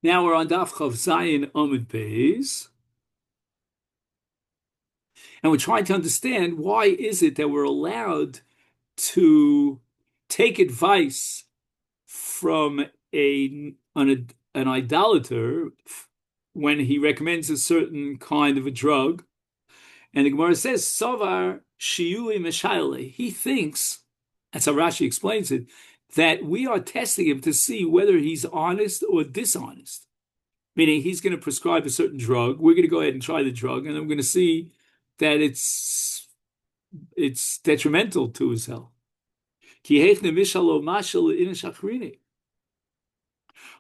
Now we're on Daf Chav Zayin Amud Beis, and we're trying to understand why is it that we're allowed to take advice from an idolater when he recommends a certain kind of a drug. And the Gemara says, Savar Shiuli Meshaile. He thinks, that's how Rashi explains it, that we are testing him to see whether he's honest or dishonest. Meaning he's going to prescribe a certain drug. We're going to go ahead and try the drug, and then we're going to see that it's detrimental to his health.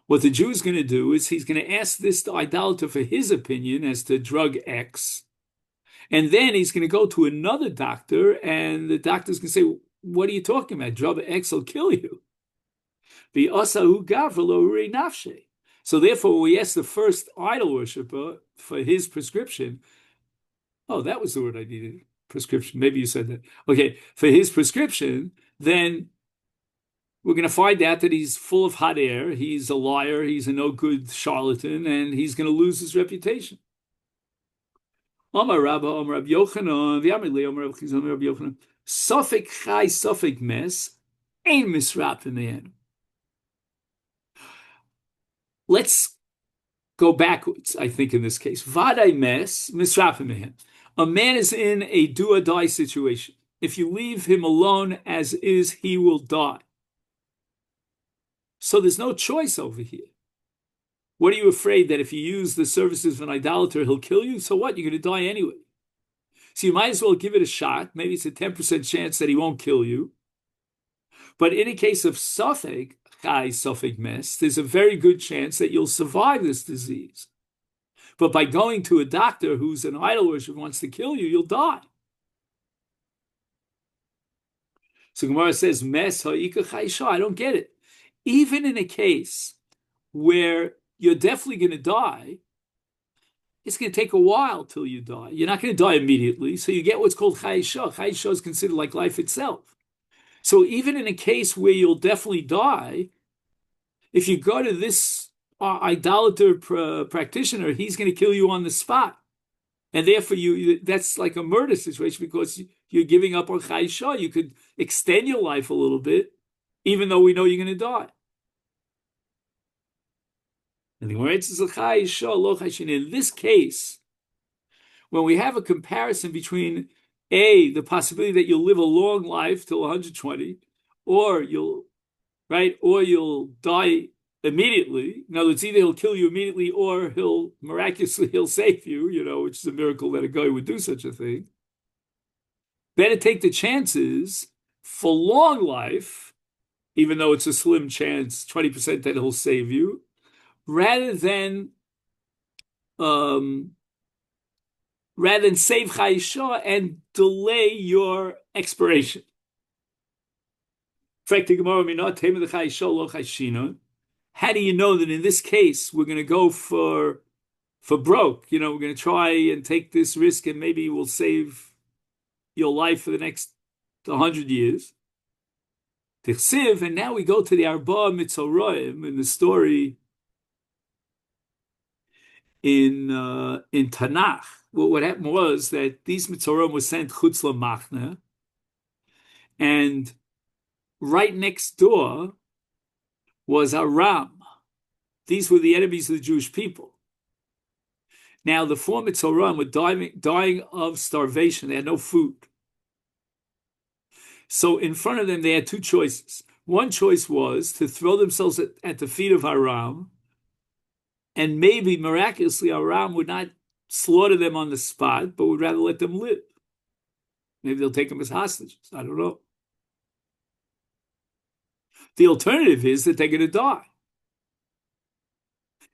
What the Jew is going to do is he's going to ask this idolater for his opinion as to drug X, and then he's going to go to another doctor, and the doctor's going to say, "What are you talking about? Drug X will kill you." So therefore, we ask the first idol worshiper for his prescription. Oh, that was the word I needed. Prescription. Maybe you said that. Okay, for his prescription, then we're going to find out that he's full of hot air. He's a liar. He's a no good charlatan, and he's going to lose his reputation. Omar Rabba, Omar Rabbi Yochanan, V'yamri Omar Rabbi Chizon, Rabbi Yochanan. Sofik chai, sofik mes, ein misrap v'me'enu. Let's go backwards, I think, in this case. Vadai mes, misrapim mehem. A man is in a do or die situation. If you leave him alone as is, he will die. So there's no choice over here. What are you afraid that if you use the services of an idolater, he'll kill you? So what? You're going to die anyway. So you might as well give it a shot. Maybe it's a 10% chance that he won't kill you. But in a case of sofek, chai sofek mes, there's a very good chance that you'll survive this disease. But by going to a doctor who's an idol worshiper wants to kill you, you'll die. So Gemara says, mes ha'ika chaisha. I don't get it. Even in a case where you're definitely going to die, it's going to take a while till you die. You're not going to die immediately, so you get what's called chaisha. Chaisha is considered like life itself. So even in a case where you'll definitely die, if you go to this idolater practitioner, he's going to kill you on the spot. And therefore, that's like a murder situation because you're giving up on chaisha. You could extend your life a little bit, even though we know you're going to die. And the Gemara says, in this case, when we have a comparison between the possibility that you'll live a long life till 120, or you'll die immediately. In other words, either he'll kill you immediately or he'll save you, which is a miracle that a guy would do such a thing. Better take the chances for long life, even though it's a slim chance, 20% that he'll save you, rather than save chaisha and delay your expiration. How do you know that in this case we're going to go for broke? We're going to try and take this risk and maybe we'll save your life for the next 100 years. And now we go to the Arba Mitzoroim in the story in Tanakh. Well, what happened was that these Mitzorim were sent Chutz LaMachne, and right next door was Aram. These were the enemies of the Jewish people. Now, the four Mitzorim were dying of starvation. They had no food. So in front of them, they had two choices. One choice was to throw themselves at the feet of Aram, and maybe miraculously Aram would not slaughter them on the spot, but would rather let them live. Maybe they'll take them as hostages. I don't know. The alternative is that they're going to die.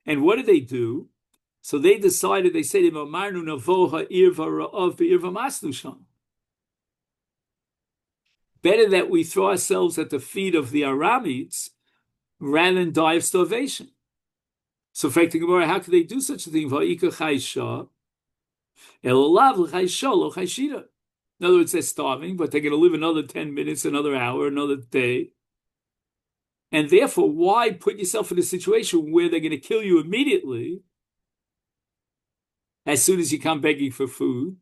And what do? So they decided, they said, better that we throw ourselves at the feet of the Aramites rather than die of starvation. So, how could they do such a thing? In other words, they're starving, but they're going to live another 10 minutes, another hour, another day. And therefore, why put yourself in a situation where they're going to kill you immediately as soon as you come begging for food?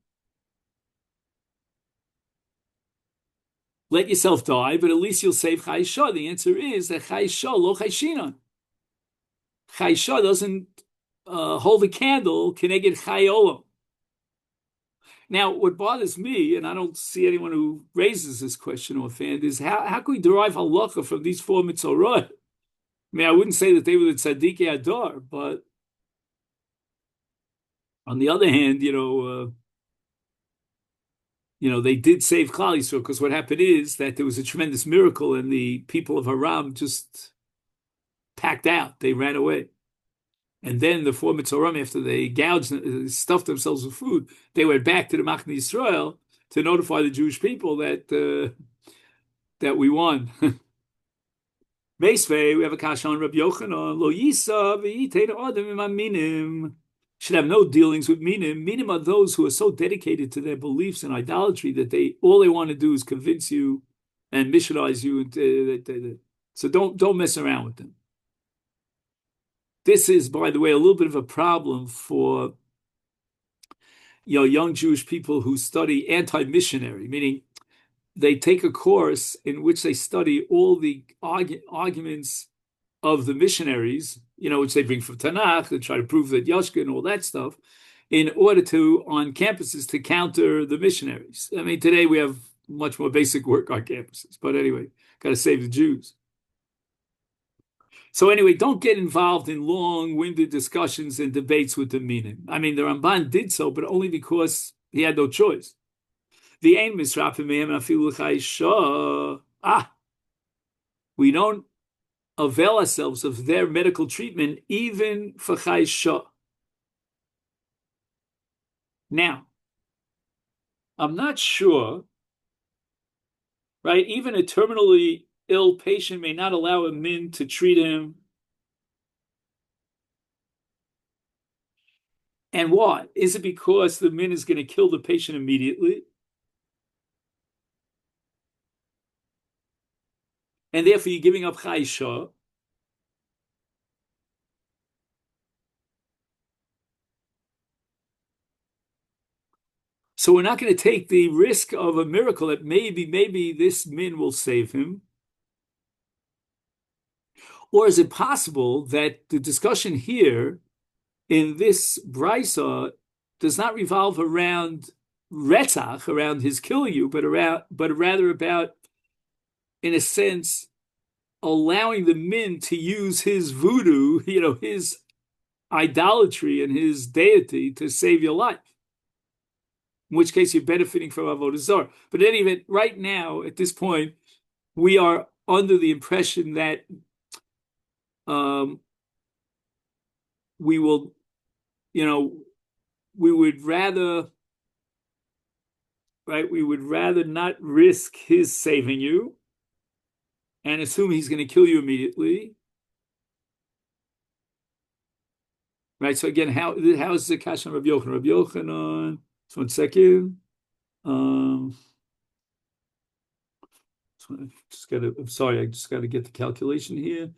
Let yourself die, but at least you'll save Chaysha. The answer is that Chaysha lo Chayshinon. Chaysha doesn't hold a candle keneged Chayolam. Now, what bothers me, and I don't see anyone who raises this question offhand, is how can we derive halacha from these four mitzorot? I mean, I wouldn't say that they were the tzadikei adar, but on the other hand, they did save Klal Yisrael, because what happened is that there was a tremendous miracle, and the people of Haram just packed out; they ran away. And then the four Mitzoram, after they stuffed themselves with food, they went back to the Machne Yisrael to notify the Jewish people that we won. Meisvei, we have a kasha on Rabbi Yochanan, Lo Yisa v'yitein adam imam minim. Should have no dealings with minim. Minim are those who are so dedicated to their beliefs and idolatry that all they want to do is convince you and missionize you. So don't mess around with them. This is, by the way, a little bit of a problem for young Jewish people who study anti-missionary, meaning they take a course in which they study all the arguments of the missionaries, which they bring from Tanakh and try to prove that Yashka and all that stuff, in order to, on campuses, to counter the missionaries. I mean, today we have much more basic work on campuses, but anyway, got to save the Jews. So anyway, don't get involved in long-winded discussions and debates with the minim. I mean, the Ramban did so, but only because he had no choice. We don't avail ourselves of their medical treatment even for Chaysha. Now, I'm not sure, right? Even a terminally ill patient may not allow a min to treat him. And why? Is it because the min is going to kill the patient immediately? And therefore you're giving up Chaysha. So we're not going to take the risk of a miracle that maybe this min will save him. Or is it possible that the discussion here in this brisa does not revolve around retzach, around his killing you, but rather about, in a sense, allowing the min to use his voodoo, his idolatry and his deity to save your life. In which case you're benefiting from Avoda Zara. But in any event, right now, at this point, we are under the impression that we will, we would rather, right? We would rather not risk his saving you and assume he's going to kill you immediately. Right? So again, how is the kasha on Rabbi Yochanan? Rabbi Yochanan, just 1 second. I'm sorry, I just got to get the calculation here.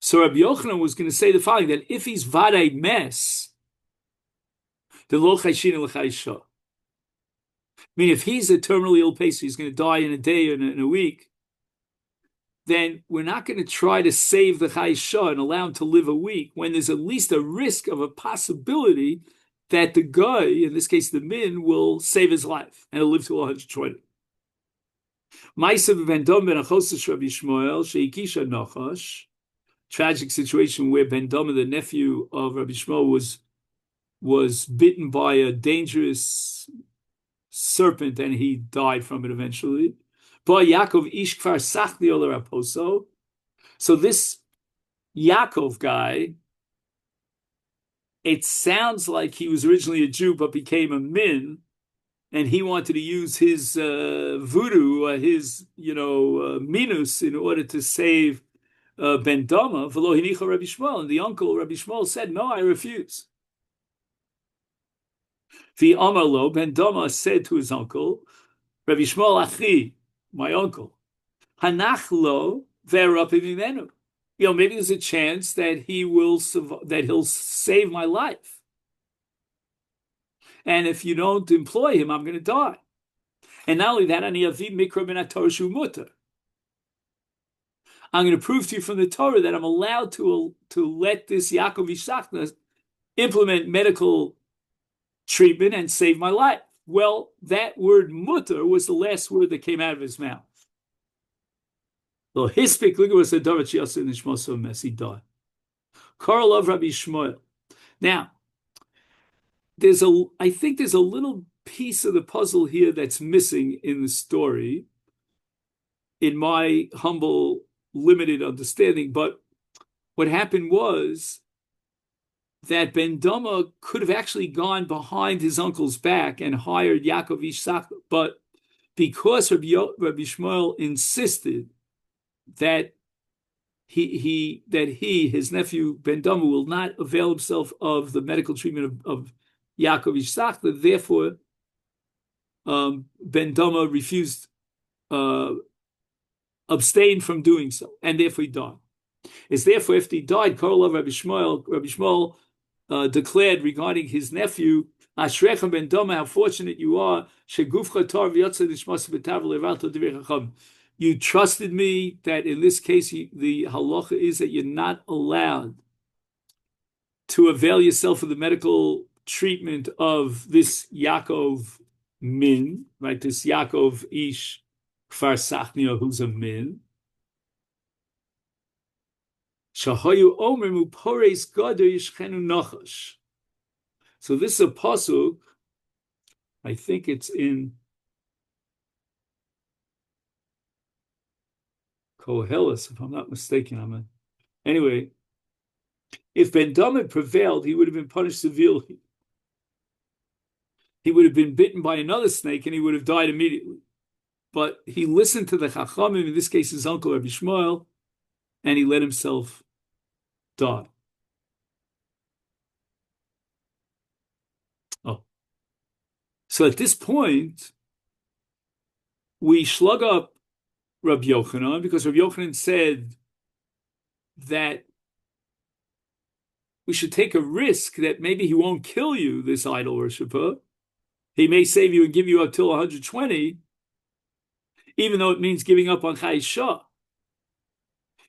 So Rabbi Yochanan was going to say the following, that if he's vadei mes, the lo chayshin l'chaysha. I mean, if he's a terminally ill patient, he's going to die in a day or in a week, then we're not going to try to save the chaysha and allow him to live a week when there's at least a risk of a possibility that the guy, in this case the min, will save his life and he'll live to 120. Ma'asav ben Dom ben Achosas Rabbi Shmuel sheikisha nachash. Tragic situation where Ben Doma, the nephew of Rabbi Shmuel, was bitten by a dangerous serpent and he died from it eventually. But Yaakov ish kfar sachli ola raposo. So this Yaakov guy, it sounds like he was originally a Jew but became a min, and he wanted to use his voodoo, his minus, in order to save Ben Doma, v'lo hinicha Rabbi Shmuel, and the uncle Rabbi Shmuel said, "No, I refuse." V'amar lo, Ben Doma said to his uncle, Rabbi Shmuel Achi, my uncle, Hanachlo verapimimenu. Maybe there's a chance that he'll save my life. And if you don't employ him, I'm going to die. And not only that, ani avi mikra min haTorah shu mutar. I'm going to prove to you from the Torah that I'm allowed to let this Yaakov Yishachna implement medical treatment and save my life. Well, that word mutar was the last word that came out of his mouth. Well, hispik look was the davar chiyasa in the shmoso mess. He died. Karl of Rabbi Shmuel. Now, I think there's a little piece of the puzzle here that's missing in the story, in my humble, limited understanding. But what happened was that Ben Doma could have actually gone behind his uncle's back and hired Yaakov Yishach, but because Rabbi Shmuel insisted that his nephew Ben Doma will not avail himself of the medical treatment of Yaakov Yishach, therefore Ben Doma refused, abstained from doing so, and therefore he died. It's therefore after he died, Karol of Rabbi Shmuel declared regarding his nephew, Ashrechem Ben Doma, how fortunate you are, Shegufcha Tar v'yotza nishmas b'tav le'varto divrei chacham. You trusted me that in this case the halacha is that you're not allowed to avail yourself of the medical treatment of this Yaakov Min, right? This Yaakov Ish Kfar Sachnio, who's a Min. Shahoyu Omer Mupores Goder Yishchenu Nochash. So this is a pasuk. I think it's in Koheles, if I'm not mistaken. Anyway, if Ben Dom had prevailed, he would have been punished severely. He would have been bitten by another snake and he would have died immediately. But he listened to the Chachamim, in this case his uncle Rabbi Shmuel, and he let himself die. Oh. So at this point, we slug up Rabbi Yochanan, because Rabbi Yochanan said that we should take a risk that maybe he won't kill you, this idol worshiper. He may save you and give you up till 120, even though it means giving up on Chayishah.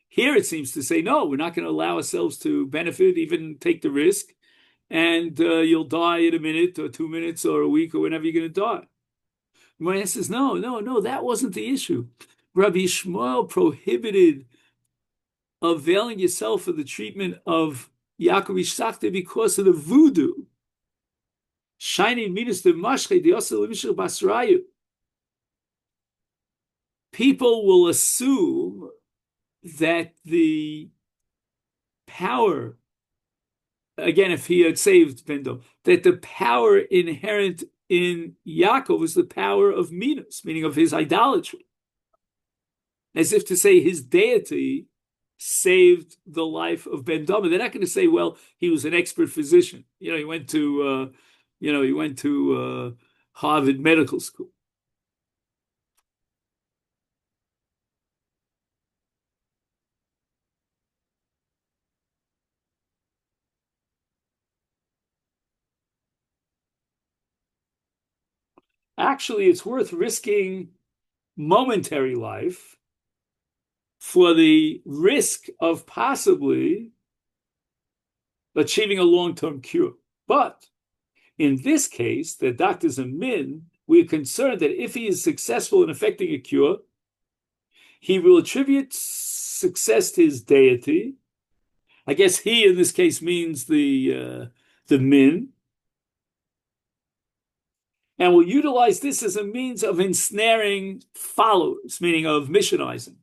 Here it seems to say, no, we're not going to allow ourselves to benefit, even take the risk, and you'll die in a minute or 2 minutes or a week or whenever you're going to die. Gemara says, no, that wasn't the issue. Rabbi Shmuel prohibited availing yourself of the treatment of Yaakov Yishachta because of the voodoo. Shining minas de mashche de yosel mishur basrayu. People will assume that the power, again, if he had saved Bendom, that the power inherent in Yaakov is the power of minas, meaning of his idolatry. As if to say his deity saved the life of Ben Doma. They're not going to say, well, he was an expert physician. He went to Harvard Medical School. Actually, it's worth risking momentary life for the risk of possibly achieving a long-term cure. But in this case, the doctors are min, we are concerned that if he is successful in effecting a cure, he will attribute success to his deity. I guess he, in this case, means the min, and will utilize this as a means of ensnaring followers, meaning of missionizing.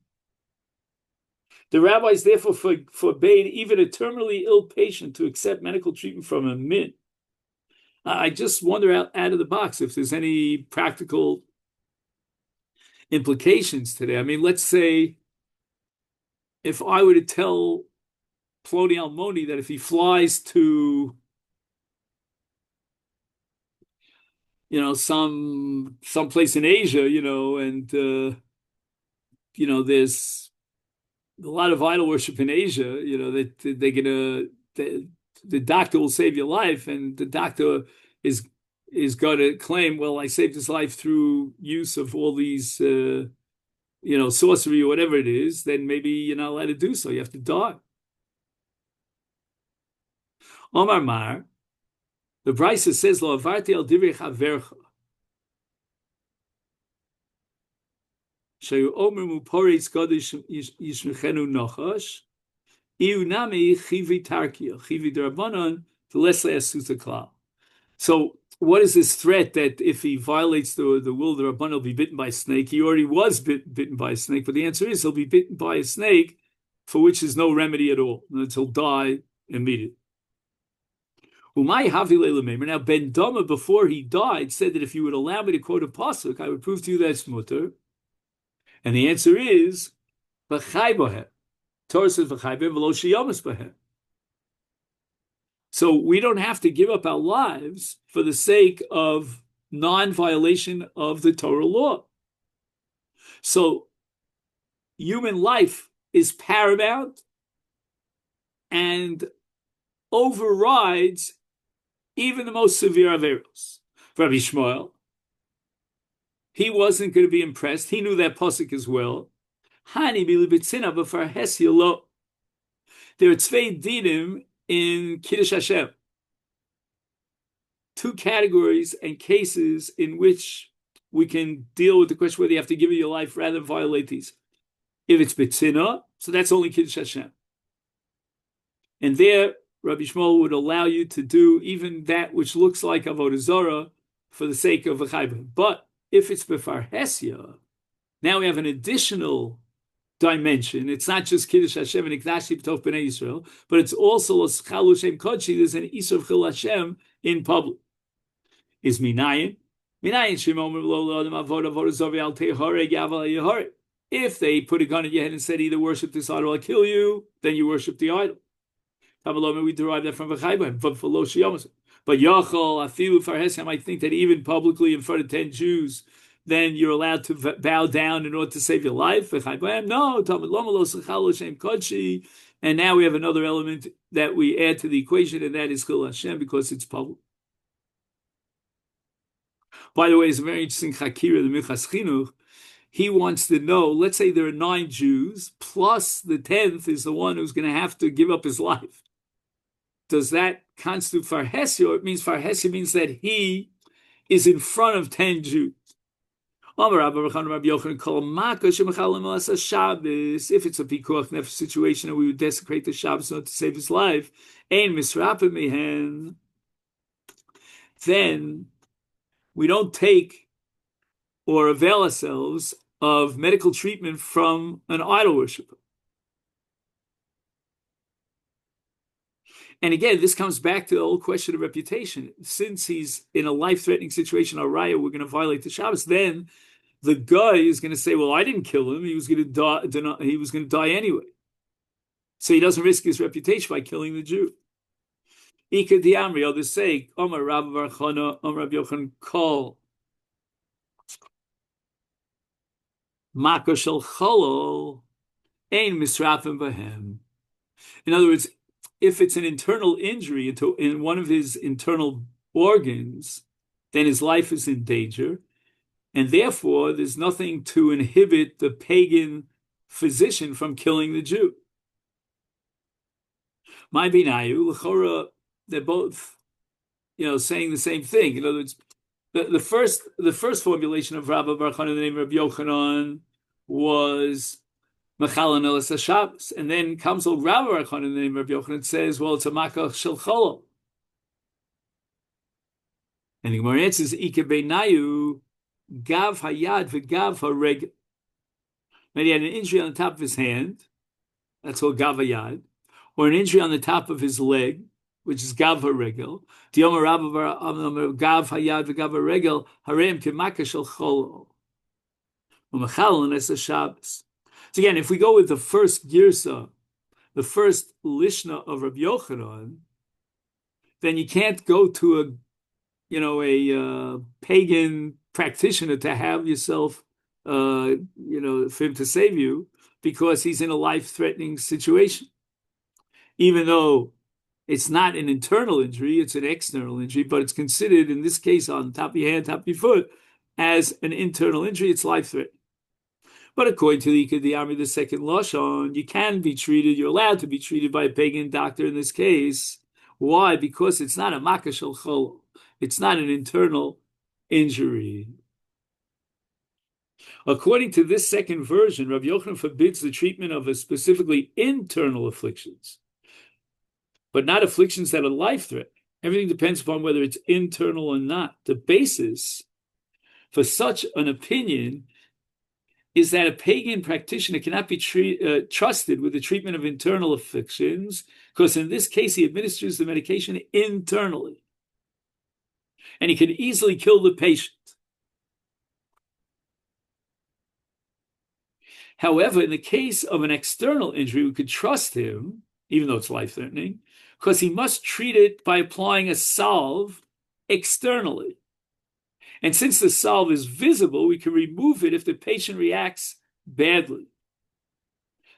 The rabbis therefore forbade even a terminally ill patient to accept medical treatment from a min. I just wonder out of the box if there's any practical implications today. I mean, let's say if I were to tell Ploni Almoni that if he flies to, some place in Asia, and there's a lot of idol worship in Asia, that they're gonna the doctor will save your life, and the doctor is going to claim, well, I saved his life through use of all these sorcery or whatever it is, then maybe you're not allowed to do so. You have to die. Omar Mar, the Brisa says, Lo avarti al divrei chavercha. Shayu omer muporetz gadish yishmechenu nochash. Iu nami chivi tarkia, chivi derabanan, to lesle asuta klal. So what is this threat that if he violates the will, the Rabban will be bitten by a snake? He already was bitten by a snake, but the answer is he'll be bitten by a snake for which is no remedy at all. He'll die immediately. Now, Ben Dama, before he died, said that if you would allow me to quote a pasuk, I would prove to you that it's mutter. And the answer is, V'chai bohem. Torah says, V'chai bohem v'lo sheyamas bohem. So we don't have to give up our lives for the sake of non-violation of the Torah law. So human life is paramount and overrides even the most severe averos. Rabbi Shmuel, he wasn't going to be impressed. He knew that pasuk as well. Hani milibitzina b'far hesiolo. There are tzvei dinim in Kiddush Hashem. Two categories and cases in which we can deal with the question whether you have to give it your life rather than violate these. If it's betzina, so that's only Kiddush Hashem. And there, Rabbi Shmuel would allow you to do even that which looks like Avoda Zara for the sake of a chayba. But if it's befar hesia, now we have an additional dimension. It's not just Kiddush Hashem and Ikdashi B'tov B'nai Yisrael, but it's also L'Schalu Shem Kodshi. There's an Isur Chil Hashem in public. Is minayin? Minayin Shimon Lo Adam Avoda Avoda Zara Al Tehore Gaval Yehore. If they put a gun in your head and said either worship this idol or I'll kill you, then you worship the idol. We derive that from V'chai, but for Lo Shiyamas. But Yachol Afilu Farhes, I might think that even publicly in front of 10 Jews, then you're allowed to bow down in order to save your life. No, and now we have another element that we add to the equation, and that is Chil Hashem, because it's public. By the way, it's a very interesting Chakira, the Minchas Chinuch. He wants to know, let's say there are 9 Jews, plus the 10th is the one who's going to have to give up his life. Does that constitute Farhesia, or it means Farhesia means that he is in front of 10 Jews? If it's a pikuach nefesh situation and we would desecrate the Shabbos in order to save his life, then we don't take or avail ourselves of medical treatment from an idol worshiper. And again, this comes back to the old question of reputation. Since he's in a life-threatening situation, Araya, we're going to violate the Shabbos, then the guy is going to say, well, I didn't kill him. He was going to die. He was going to die anyway. So he doesn't risk his reputation by killing the Jew. Ika diamri, others say, Omar Rabbi Barchana, Omar Rabbi Yochanan, Kol Mako shel Cholol, Ein Misrafim Bahem. In other words, if it's an internal injury in one of his internal organs, then his life is in danger, and therefore there's nothing to inhibit the pagan physician from killing the Jew. My binayu, l'chora, they're both, saying the same thing. In other words, the first formulation of Rabbi Barchan in the name of Rabbi Yochanan was Mechalan Elas Shabbos, and then comes old Rabbi Barchan in the name of Rabbi Yochanan and says, well, it's a Makach Shel Cholol. And the Gemara answers, Ike Beinayu, Gav Hayad v'Gav HaRegel. Maybe he had an injury on the top of his hand, that's called Gav Hayad, or an injury on the top of his leg, which is Gav HaRegel. Diyomer Rabba Gav Hayad v'Gav HaRegel, Hareim K'Makach Shel Cholol. U'Mechalan Elas Shabbos. So again, if we go with the first girsa, the first lishna of Rabbi Yochanan, then you can't go to a pagan practitioner to have yourself, for him to save you because he's in a life-threatening situation, even though it's not an internal injury, it's an external injury, but it's considered in this case on top of your hand, top of your foot, as an internal injury. It's life-threatening. But according to the Army, the second Lashon, you can be treated, you're allowed to be treated by a pagan doctor in this case. Why? Because it's not a makkah shel chol. It's not an internal injury. According to this second version, Rabbi Yochanan forbids the treatment of a specifically internal afflictions, but not afflictions that are life-threatening. Everything depends upon whether it's internal or not. The basis for such an opinion is that a pagan practitioner cannot be trusted with the treatment of internal afflictions, because in this case he administers the medication internally, and he can easily kill the patient. However, in the case of an external injury, we could trust him, even though it's life-threatening, because he must treat it by applying a salve externally. And since the salve is visible, we can remove it if the patient reacts badly.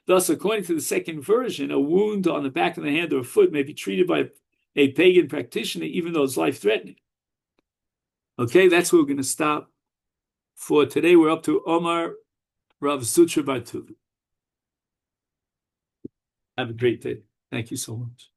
Thus, according to the second version, a wound on the back of the hand or foot may be treated by a pagan practitioner, even though it's life-threatening. Okay, that's where we're going to stop for today. We're up to Omar Rav Zutra Bartuvi. Have a great day. Thank you so much.